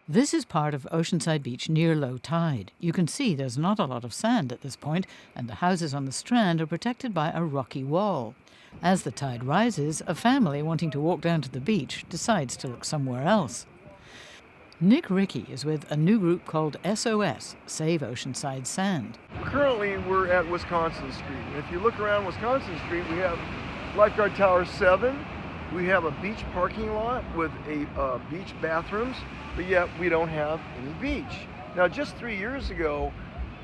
This is part of Oceanside Beach near low tide. You can see there's not a lot of sand at this point, and the houses on the strand are protected by a rocky wall. As the tide rises, a family wanting to walk down to the beach decides to look somewhere else. Nick Rickey is with a new group called SOS, Save Oceanside Sand. Currently, we're at Wisconsin Street. And if you look around Wisconsin Street, we have Lifeguard Tower 7. We have a beach parking lot with beach bathrooms, but yet we don't have any beach. Now, just 3 years ago,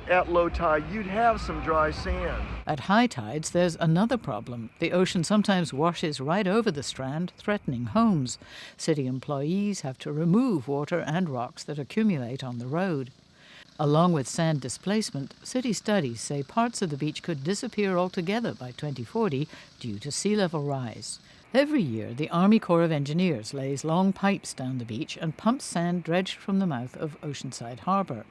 at low tide, you'd have some dry sand. At high tides, there's another problem. The ocean sometimes washes right over the strand, threatening homes. City employees have to remove water and rocks that accumulate on the road. Along with sand displacement, city studies say parts of the beach could disappear altogether by 2040 due to sea level rise. Every year, the Army Corps of Engineers lays long pipes down the beach and pumps sand dredged from the mouth of Oceanside Harbour.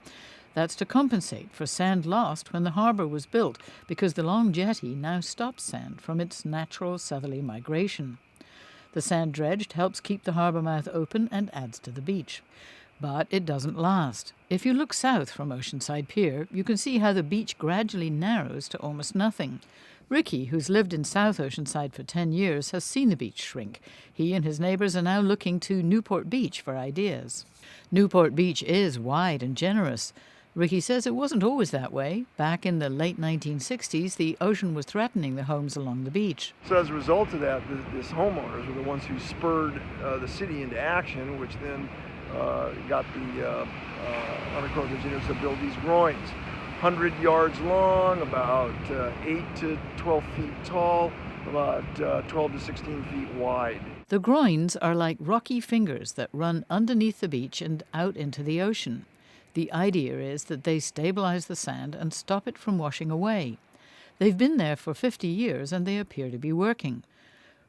That's to compensate for sand lost when the harbour was built, because the long jetty now stops sand from its natural southerly migration. The sand dredged helps keep the harbour mouth open and adds to the beach. But it doesn't last. If you look south from Oceanside Pier, you can see how the beach gradually narrows to almost nothing. Ricky, who's lived in South Oceanside for 10 years, has seen the beach shrink. He and his neighbours are now looking to Newport Beach for ideas. Newport Beach is wide and generous. Ricky says it wasn't always that way. Back in the late 1960s, the ocean was threatening the homes along the beach. So as a result of that, this homeowners were the ones who spurred the city into action, which then got the Army Corps of Engineers to build these groins. 100 yards long, about 8 to 12 feet tall, about 12 to 16 feet wide. The groins are like rocky fingers that run underneath the beach and out into the ocean. The idea is that they stabilize the sand and stop it from washing away. They've been there for 50 years and they appear to be working.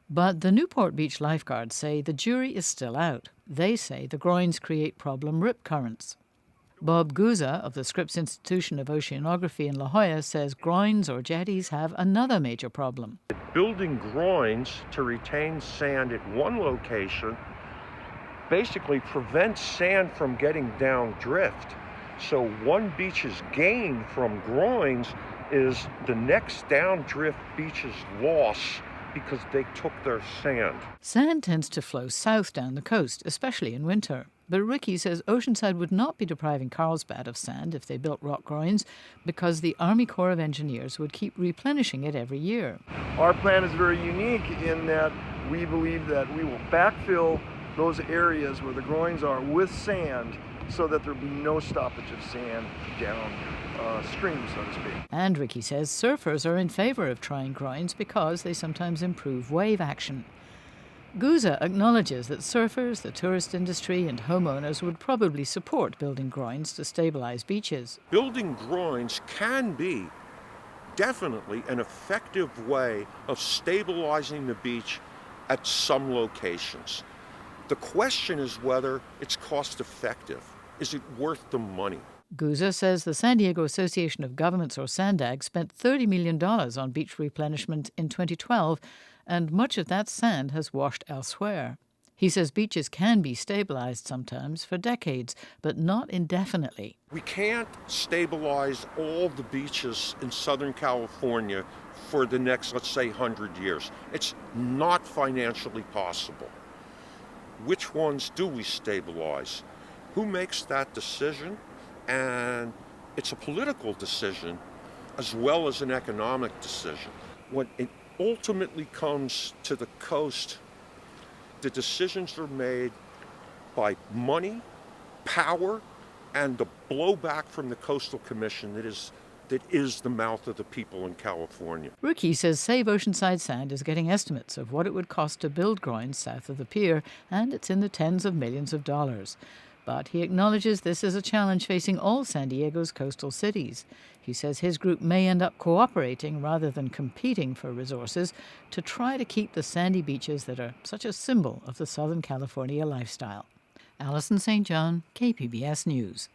But the Newport Beach lifeguards say the jury is still out. They say the groins create problem rip currents. Bob Guza of the Scripps Institution of Oceanography in La Jolla says groins or jetties have another major problem. Building groins to retain sand at one location basically prevents sand from getting down drift. So one beach's gain from groins is the next down drift beach's loss because they took their sand. Sand tends to flow south down the coast, especially in winter. But Ricky says Oceanside would not be depriving Carlsbad of sand if they built rock groins because the Army Corps of Engineers would keep replenishing it every year. Our plan is very unique in that we believe that we will backfill those areas where the groins are with sand so that there will be no stoppage of sand down stream, so to speak. And Ricky says surfers are in favor of trying groins because they sometimes improve wave action. Guza acknowledges that surfers, the tourist industry and homeowners would probably support building groins to stabilize beaches. Building groins can be definitely an effective way of stabilizing the beach at some locations. The question is whether it's cost effective. Is it worth the money? Guza says the San Diego Association of Governments, or SANDAG, spent $30 million on beach replenishment in 2012, and much of that sand has washed elsewhere. He says beaches can be stabilized sometimes for decades, but not indefinitely. We can't stabilize all the beaches in Southern California for the next, let's say, 100 years. It's not financially possible. Which ones do we stabilize? Who makes that decision? And it's a political decision as well as an economic decision. When it ultimately comes to the coast, the decisions are made by money, power, and the blowback from the Coastal Commission that is the mouth of the people in California. Ricky says Save Oceanside Sand is getting estimates of what it would cost to build groins south of the pier, and it's in the tens of millions of dollars. But he acknowledges this is a challenge facing all San Diego's coastal cities. He says his group may end up cooperating rather than competing for resources to try to keep the sandy beaches that are such a symbol of the Southern California lifestyle. Alison St. John, KPBS News.